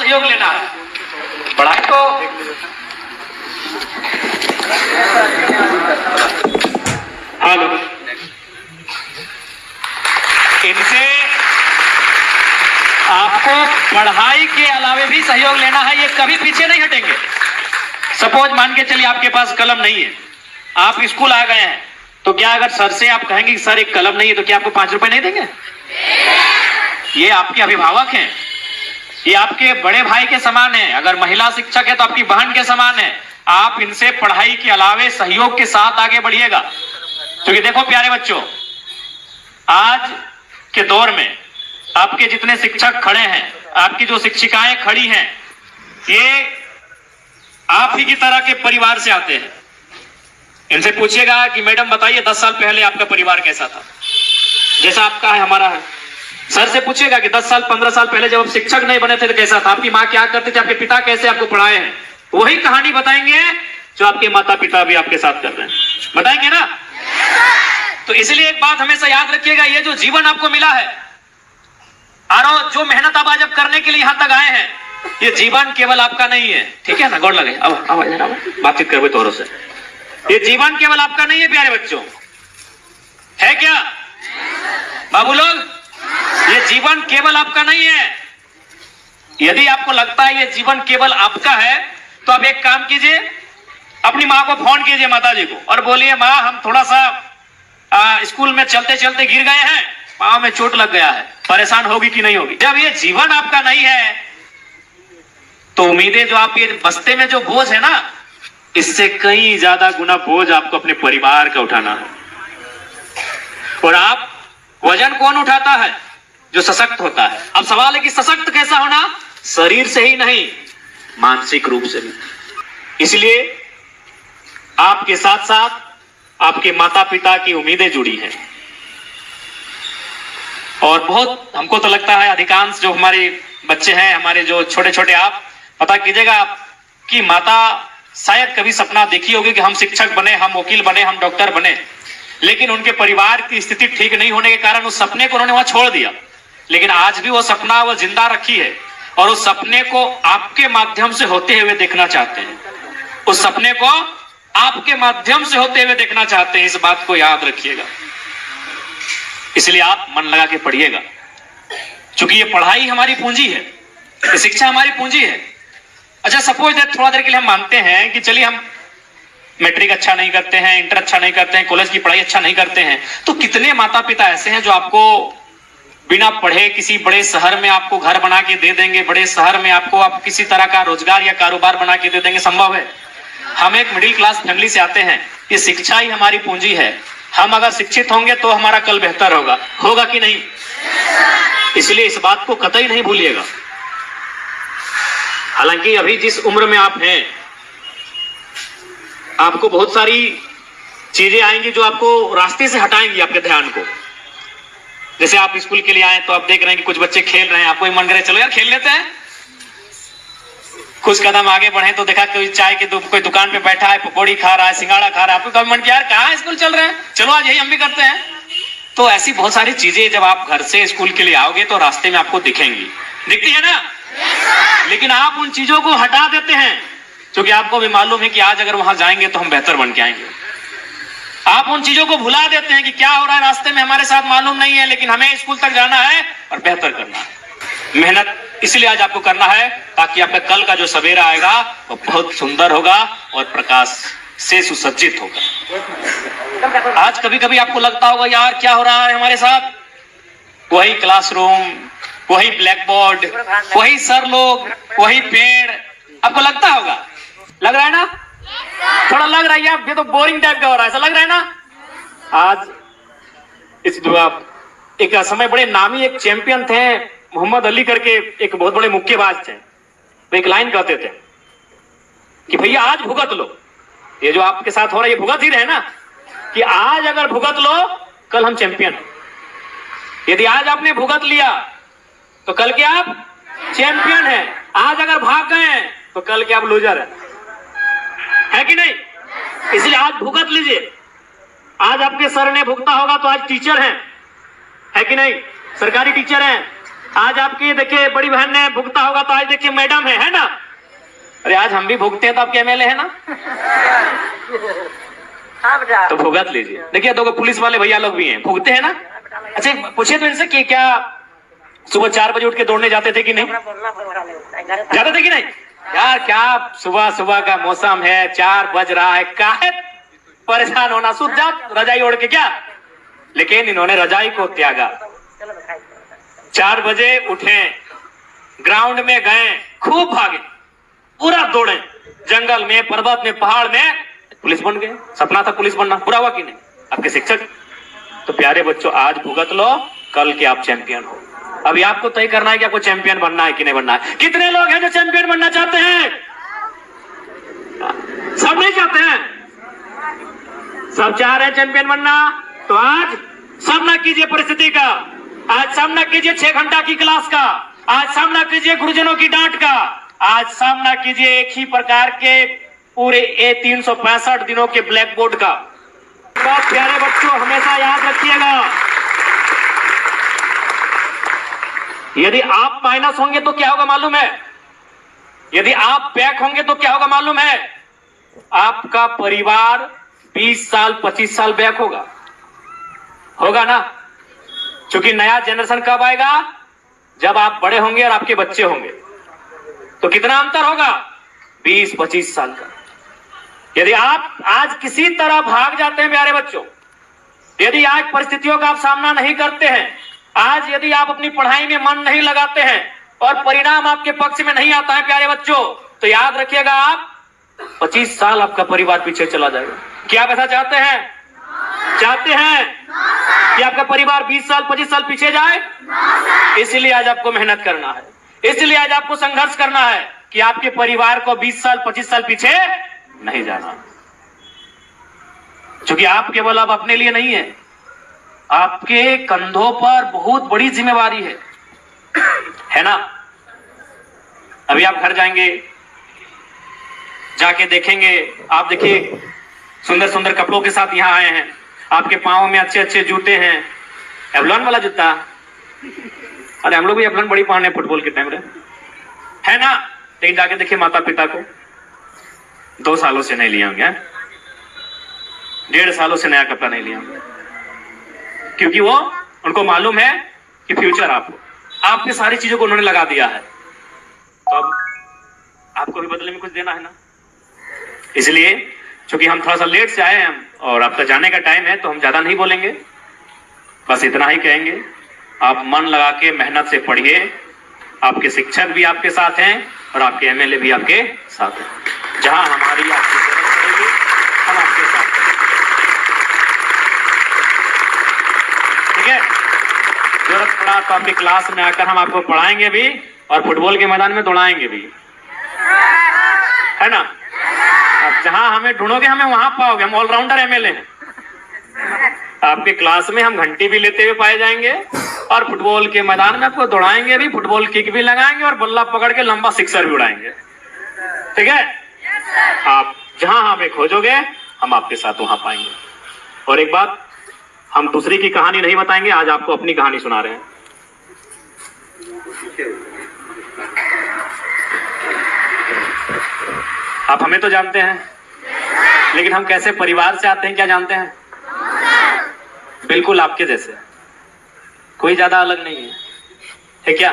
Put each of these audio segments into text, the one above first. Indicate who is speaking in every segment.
Speaker 1: सहयोग लेना है। पढ़ाई तो हेलो, इनसे आपको पढ़ाई के अलावे भी सहयोग लेना है, ये कभी पीछे नहीं हटेंगे। सपोज मान के चलिए आपके पास कलम नहीं है, आप स्कूल आ गए हैं, तो क्या अगर सर से आप कहेंगे कि सर एक कलम नहीं है, तो क्या आपको 5 रुपए नहीं देंगे? ये आपके अभिभावक हैं, ये आपके बड़े भाई के समान है। अगर महिला शिक्षक है तो आपकी बहन के समान है। आप इनसे पढ़ाई के अलावे सहयोग के साथ आगे बढ़िएगा। क्योंकि देखो प्यारे बच्चों, आज के दौर में आपके जितने शिक्षक खड़े हैं, आपकी जो शिक्षिकाएं खड़ी हैं, ये आप ही की तरह के परिवार से आते हैं। इनसे पूछिएगा कि मैडम बताइए 10 साल पहले आपका परिवार कैसा था, जैसा आपका है हमारा है। सर से पूछिएगा कि 10 साल 15 साल पहले जब आप शिक्षक नहीं बने थे तो कैसा था, आपकी माँ क्या करते थे, आपके पिता कैसे आपको पढ़ाए हैं। वही कहानी बताएंगे जो आपके माता पिता भी आपके साथ कर रहे हैं, बताएंगे ना। तो इसलिए एक बात हमेशा याद रखिएगा, ये जो जीवन आपको मिला है और जो मेहनत आप आज अब करने के लिए यहां तक आए हैं, ये जीवन केवल आपका नहीं है, ठीक है ना। गौर लगे, अब बातचीत करवे तौरों से। ये जीवन केवल आपका नहीं है प्यारे बच्चों, है क्या बाबू लोग? ये जीवन केवल आपका नहीं है। यदि आपको लगता है ये जीवन केवल आपका है, तो आप एक काम कीजिए, अपनी माँ को फोन कीजिए, माता जी को, और बोलिए माँ हम थोड़ा सा स्कूल में चलते चलते गिर गए हैं, पाँव में चोट लग गया है, परेशान होगी कि नहीं होगी। जब ये जीवन आपका नहीं है, तो उम्मीदें जो आप ये बस्ते में जो बोझ है ना, इससे कई ज्यादा गुना बोझ आपको अपने परिवार का उठाना है। और आप वजन कौन उठाता है? जो सशक्त होता है। अब सवाल है कि सशक्त कैसा होना? शरीर से ही नहीं, मानसिक रूप से भी। इसलिए आपके साथ साथ आपके माता पिता की उम्मीदें जुड़ी हैं। और बहुत हमको तो लगता है अधिकांश जो हमारे बच्चे हैं, हमारे जो छोटे छोटे, आप पता कीजिएगा, आपकी माता शायद कभी सपना देखी होगी कि हम शिक्षक बने, हम वकील बने, हम डॉक्टर बने, लेकिन उनके परिवार की स्थिति ठीक नहीं होने के कारण उस सपने को उन्होंने वहां छोड़ दिया। लेकिन आज भी वो सपना वो जिंदा रखी है, और उस सपने को आपके माध्यम से होते हुए देखना चाहते हैं। उस सपने को आपके माध्यम से होते हुए देखना चाहते हैं, इस बात को याद रखिएगा। इसलिए आप मन लगा के पढ़िएगा, क्योंकि ये पढ़ाई हमारी पूंजी है, ये शिक्षा हमारी पूंजी है। अच्छा सपोज दैट थोड़ा देर के लिए हम मानते हैं कि चलिए हम मैट्रिक अच्छा नहीं करते हैं, इंटर अच्छा नहीं करते हैं, कॉलेज की पढ़ाई अच्छा नहीं करते हैं, तो कितने माता पिता ऐसे हैं जो आपको बिना पढ़े किसी बड़े शहर में आपको घर बना के दे देंगे, बड़े शहर में आपको आप किसी तरह का रोजगार या कारोबार बना के दे देंगे। संभव है। हम एक मिडिल क्लास फैमिली से आते हैं, ये शिक्षा ही हमारी पूंजी है। हम अगर शिक्षित होंगे तो हमारा कल बेहतर होगा, होगा कि नहीं? इसलिए इस बात को कतई नहीं भूलिएगा। हालांकि अभी जिस उम्र में आप हैं, आपको बहुत सारी चीजें आएंगी जो आपको रास्ते से हटाएंगी आपके ध्यान को। जैसे आप स्कूल के लिए आए तो आप देख रहे हैं कि कुछ बच्चे खेल रहे हैं, आपको मन करे चलो यार खेल लेते हैं। कुछ कदम आगे बढ़े तो देखा कोई चाय की कोई दुकान पे बैठा है, पकौड़ी खा रहा है, सिंगाड़ा खा रहा है, आपको कभी मन किया यार कहाँ स्कूल चल रहे हैं, चलो आज यही हम भी करते हैं। तो ऐसी बहुत सारी चीजें जब आप घर से स्कूल के लिए आओगे तो रास्ते में आपको दिखेंगी, दिखती है ना। लेकिन आप उन चीजों को हटा देते हैं, क्योंकि आपको भी मालूम है कि आज अगर वहां जाएंगे तो हम बेहतर बन के आएंगे। आप उन चीजों को भुला देते हैं कि क्या हो रहा है रास्ते में हमारे साथ मालूम नहीं है, लेकिन हमें स्कूल तक जाना है और बेहतर करना है। मेहनत इसलिए आज आपको करना है ताकि आपका कल का जो सवेरा आएगा वो बहुत सुंदर होगा और प्रकाश से सुसज्जित होगा। आज कभी कभी आपको लगता होगा यार क्या हो रहा है हमारे साथ, वही क्लासरूम, वही ब्लैक बोर्ड, वही सर लोग, वही पेड़, आपको लगता होगा। लग रहा है ना? थोड़ा लग रहा है यार, ये तो बोरिंग टाइप का हो रहा है, ऐसा लग रहा है ना। आज इस एक समय बड़े नामी एक चैंपियन थे, मोहम्मद अली करके एक बहुत बड़े मुक्केबाज थे। वो एक लाइन कहते थे कि भैया आज भुगत लो, ये जो आपके साथ हो रहा है ये भुगत ही रहे ना, कि आज अगर भुगत लो कल हम चैंपियन। यदि आज आपने भुगत लिया तो कल के आप चैंपियन हैं। आज अगर भाग गए तो कल के आप लूजर है कि नहीं? इसलिए आज भुगत लीजिए। आज आपके सर ने भुगता होगा तो आज टीचर हैं, है कि नहीं? सरकारी टीचर हैं, आज आपकी देखिए बड़ी बहन ने भुगता होगा, तो आज देखिए मैडम है ना। अरे आज हम भी भुगते हैं तो आपके एमएलए है ना, तो भुगत लीजिए। देखिए दो पुलिस वाले भैया लोग भी हैं, भुगते हैं ना। अच्छा पूछिए तो इनसे कि क्या सुबह 4 बजे उठ के दौड़ने जाते थे कि नहीं, जाते थे कि नहीं? यार क्या सुबह सुबह का मौसम है, 4 बज रहा है, काहे परेशान होना, सूत जा रजाई ओढ़ के क्या। लेकिन इन्होंने रजाई को त्यागा, 4 बजे उठे, ग्राउंड में गए, खूब भागे, पूरा दौड़े, जंगल में, पर्वत में, पहाड़ में, पुलिस बन गए। सपना था पुलिस बनना, पूरा हुआ कि नहीं? आपके शिक्षक। तो प्यारे बच्चों आज भुगत लो, कल के आप चैंपियन हो। अभी आपको तय करना है कि आपको चैंपियन बनना है कि नहीं बनना है। कितने लोग हैं जो चैंपियन बनना चाहते हैं? सब नहीं चाहते हैं, सब चाह रहे हैं चैंपियन बनना। तो आज सामना कीजिए परिस्थिति का, आज सामना कीजिए 6 घंटा की क्लास का, आज सामना कीजिए गुरुजनों की डांट का, आज सामना कीजिए एक ही प्रकार के पूरे 365 दिनों के ब्लैक बोर्ड का। बहुत प्यारे बच्चों हमेशा याद रखिएगा, यदि आप माइनस होंगे तो क्या होगा मालूम है? यदि आप बैक होंगे तो क्या होगा मालूम है? आपका परिवार 20 साल 25 साल बैक होगा ना। क्योंकि नया जनरेशन कब आएगा? जब आप बड़े होंगे और आपके बच्चे होंगे। तो कितना अंतर होगा? 20-25 साल का। यदि आप आज किसी तरह भाग जाते हैं प्यारे बच्चों, यदि आज परिस्थितियों का आप सामना नहीं करते हैं, आज यदि आप अपनी पढ़ाई में मन नहीं लगाते हैं और परिणाम आपके पक्ष में नहीं आता है प्यारे बच्चों, तो याद रखिएगा आप 25 साल आपका परिवार पीछे चला जाएगा। क्या आप ऐसा चाहते हैं? चाहते हैं कि आपका परिवार 20 साल 25 साल पीछे जाए? इसलिए आज आपको मेहनत करना है, इसलिए आज आपको संघर्ष करना है कि आपके परिवार को 20 साल 25 साल पीछे नहीं जाना। क्योंकि आप केवल अब अपने लिए नहीं है, आपके कंधों पर बहुत बड़ी जिम्मेवारी है ना। अभी आप घर जाएंगे, जाके देखेंगे, आप देखिए सुंदर सुंदर कपड़ों के साथ यहाँ आए हैं, आपके पांव में अच्छे अच्छे जूते हैं, एवलॉन वाला जूता। अरे हम लोग भी एवलॉन बड़ी पहने फुटबॉल के टाइम है ना। लेकिन जाके देखिए माता पिता को 2 सालों से नहीं लिए होंगे, 1.5 सालों से नया कपड़ा नहीं लिया होंगे, क्योंकि वो उनको मालूम है कि फ्यूचर आपके सारी चीजों को उन्होंने लगा दिया है। तो अब आपको भी बदले में कुछ देना है ना। इसलिए क्योंकि हम थोड़ा सा लेट से आए हैं और आपका जाने का टाइम है, तो हम ज्यादा नहीं बोलेंगे, बस इतना ही कहेंगे, आप मन लगा के मेहनत से पढ़िए। आपके शिक्षक भी आपके साथ हैं और आपके एमएलए भी आपके साथ हैं। जहां हमारी आपकी जरूरत पड़ेगी हम आपके साथ हैं, ठीक है। जरूरत पड़ा तो आपकी क्लास में आकर हम आपको पढ़ाएंगे भी और फुटबॉल के मैदान में दौड़ाएंगे भी, है ना। अब जहां हमें ढूंढोगे हमें वहां पाओगे, हम ऑलराउंडर एमएलए हैं। आपके क्लास में हम घंटी भी लेते हुए पाए जाएंगे और फुटबॉल के मैदान में आपको दौड़ाएंगे भी, फुटबॉल किक भी लगाएंगे और बल्ला पकड़ के लंबा सिक्सर भी उड़ाएंगे, ठीक है। आप जहां हमें खोजोगे हम आपके साथ वहां पाएंगे। और एक बात, हम दूसरी की कहानी नहीं बताएंगे, आज आपको अपनी कहानी सुना रहे हैं। आप हमें तो जानते हैं, लेकिन हम कैसे परिवार से आते हैं क्या जानते हैं? बिल्कुल आपके जैसे, कोई ज्यादा अलग नहीं है क्या।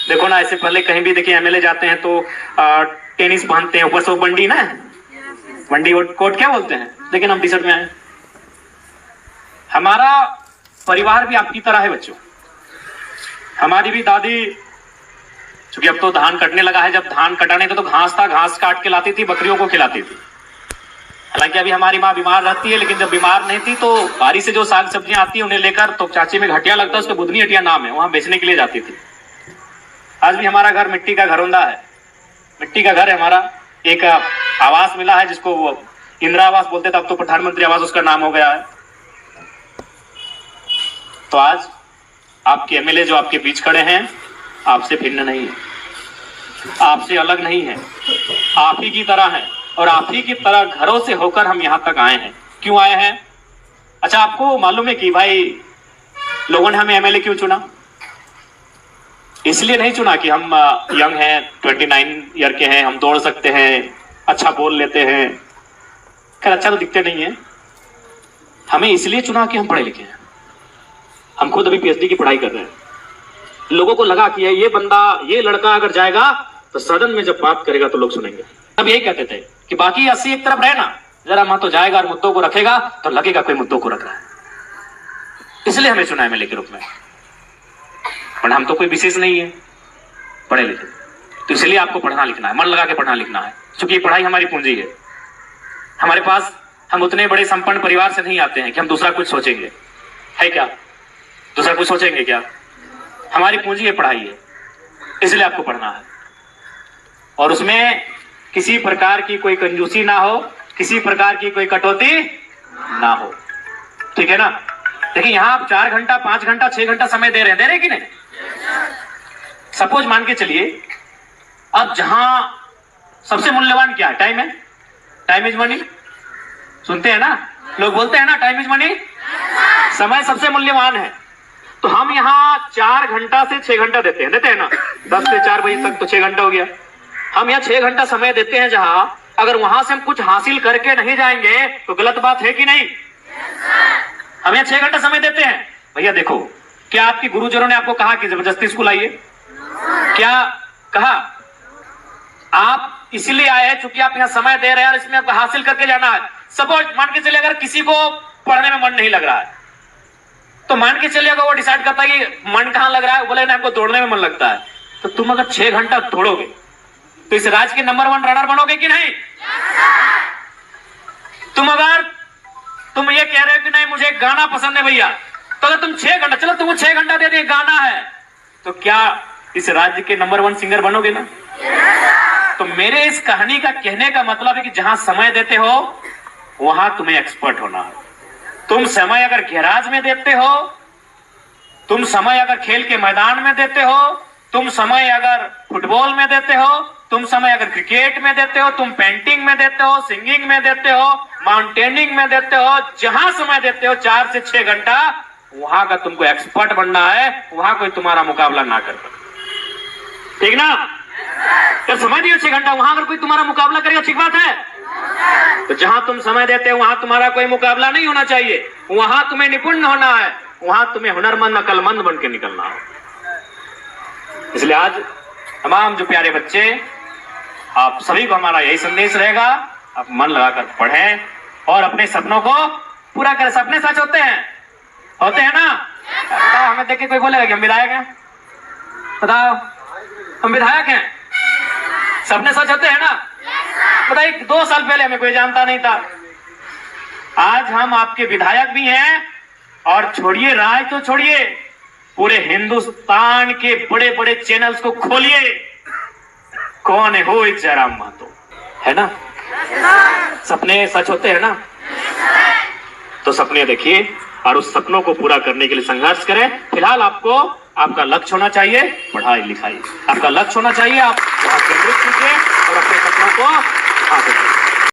Speaker 1: देखो ना, ऐसे पहले कहीं भी देखिए एमएलए जाते हैं तो टेनिस पहनते हैं, ऊपर से बंडी ना, बंडी कोट क्या बोलते हैं, लेकिन हम टी शर्ट में आए। हमारा परिवार भी आपकी तरह है बच्चों। हमारी भी दादी, क्योंकि अब तो धान कटने लगा है, जब धान कटाने थे तो घास था, घास काट के लाती थी, बकरियों को खिलाती थी। हालांकि अभी हमारी माँ बीमार रहती है, लेकिन जब बीमार नहीं थी तो बारी से जो साग सब्जियां आती है उन्हें लेकर, तो चाची में घटिया लगता है, उसको बुधनी हटिया नाम है, वहां बेचने के लिए जाती थी। आज भी हमारा घर मिट्टी का घरौंदा है, मिट्टी का घर है हमारा। एक आवास मिला है जिसको वो इंदिरा आवास बोलते थे, अब तो प्रधानमंत्री आवास उसका नाम हो गया है। तो आज आपके एमएलए जो आपके बीच खड़े हैं, आपसे भिन्न नहीं है, आपसे अलग नहीं है, आप ही की तरह है और आप ही की तरह घरों से होकर हम यहाँ तक आए हैं। क्यों आए हैं? अच्छा, आपको मालूम है कि भाई लोगों ने हमें एमएलए क्यों चुना? इसलिए नहीं चुना कि हम यंग हैं, 29 ईयर के हैं, हम दौड़ सकते हैं, अच्छा बोल लेते हैं। खैर अच्छा तो दिखते नहीं है। हमें इसलिए चुना कि हम पढ़े लिखे हैं। हम खुद अभी पीएचडी की पढ़ाई कर रहे हैं। लोगों को लगा कि ये बंदा, ये लड़का अगर जाएगा तो सदन में जब बात करेगा तो लोग सुनेंगे। अब यही कहते थे कि बाकी 80 एक तरफ रहना, जरा मत तो जाएगा और मुद्दों को रखेगा तो लगेगा कोई मुद्दों को रख रहा है। इसलिए हमें चुना एमएलए के रूप में। पर हम तो कोई विशेष नहीं है, पढ़े लिखे, तो इसलिए आपको पढ़ना लिखना है, मन लगा के पढ़ना लिखना है। क्योंकि पढ़ाई हमारी पूंजी है। हमारे पास, हम उतने बड़े संपन्न परिवार से नहीं आते हैं कि हम दूसरा कुछ सोचेंगे, है क्या? दूसरा कुछ सोचेंगे क्या? हमारी पूंजी है, पढ़ाई है, इसलिए आपको पढ़ना है। और उसमें किसी प्रकार की कोई कंजूसी ना हो, किसी प्रकार की कोई कटौती ना हो, ठीक है ना? देखिए यहां आप 4 घंटा, 5 घंटा, 6 घंटा समय दे रहे हैं कि नहीं? सपोज मान के चलिए, अब जहां सबसे मूल्यवान क्या है? टाइम है। टाइम इज मनी, सुनते हैं ना लोग, बोलते हैं ना टाइम इज मनी। समय सबसे मूल्यवान है। तो हम यहाँ 4 घंटा से 6 घंटा देते हैं ना, 10 से 4 बजे तक तो 6 घंटा हो गया। हम यहाँ 6 घंटा समय देते हैं, जहां अगर वहां से हम कुछ हासिल करके नहीं जाएंगे तो गलत बात है कि नहीं? हम यहाँ 6 घंटा समय देते हैं। भैया देखो, क्या आपके गुरुजनों ने आपको कहा कि जबरदस्ती स्कूल आइए? क्या कहा? आप इसलिए आए हैं क्योंकि आप यहाँ समय दे रहे हैं और इसमें आपको हासिल करके जाना है। सपोज मान के चलिए, अगर किसी को पढ़ने में मन नहीं लग रहा है, तो मान के चलिए अगर वो डिसाइड करता है कि मन कहां लग रहा है, बोले ना हमको दौड़ने में मन लगता है, तो तुम अगर 6 घंटा दौड़ोगे तो इस राज्य के नंबर 1 रनर बनोगे कि नहीं? तुम ये कह रहे हो कि नहीं मुझे गाना पसंद है भैया, तो अगर तुम 6 घंटा, चलो तुमको 6 घंटा दे दिए, गाना है, तो क्या इस राज्य के नंबर 1 सिंगर बनोगे ना? तो मेरे इस कहानी का कहने का मतलब है कि जहां समय देते हो वहां तुम्हें एक्सपर्ट होना है। तुम समय अगर गैराज में देते हो, तुम समय अगर खेल के मैदान में देते हो, तुम समय अगर फुटबॉल में देते हो, तुम समय अगर क्रिकेट में देते हो, तुम पेंटिंग में देते हो, सिंगिंग में देते हो, माउंटेनिंग में देते हो, जहां समय देते हो 4 से 6 घंटा, वहां का तुमको एक्सपर्ट बनना है। वहां कोई तुम्हारा मुकाबला ना कर पाए, ठीक ना? जब समय दियो 6 घंटा, वहां अगर कोई तुम्हारा मुकाबला करेगा, ठीक बात है? तो जहां तुम समय देते हो वहां तुम्हारा कोई मुकाबला नहीं होना चाहिए। वहां तुम्हें निपुण होना है, वहां तुम्हें हुनरमंद, अकलमंद बन के निकलना है। इसलिए आज तमाम जो प्यारे बच्चे, आप सभी को हमारा यही संदेश रहेगा, आप मन लगाकर पढ़ें और अपने सपनों को पूरा करें। सपने सच होते हैं ना? बताओ, हमें देख के कोई बोलेगा कि हम विधायक हैं? बताओ, हम विधायक हैं? सपने सच होते हैं ना? बताइए, 2 साल पहले हमें कोई जानता नहीं था, आज हम आपके विधायक भी हैं। और छोड़िए राज तो छोड़िए, पूरे हिंदुस्तान के बड़े बड़े चैनल्स को खोलिए, कौन है वो जयराम महतो, है ना? सपने सच होते हैं ना? तो सपने देखिए और उस सपनों को पूरा करने के लिए संघर्ष करें। फिलहाल आपको आपका लक्ष्य होना चाहिए पढ़ाई लिखाई, आपका लक्ष्य होना चाहिए, आप वहां केंद्रित कीजिए और अपने सपनों को हासिल कीजिए।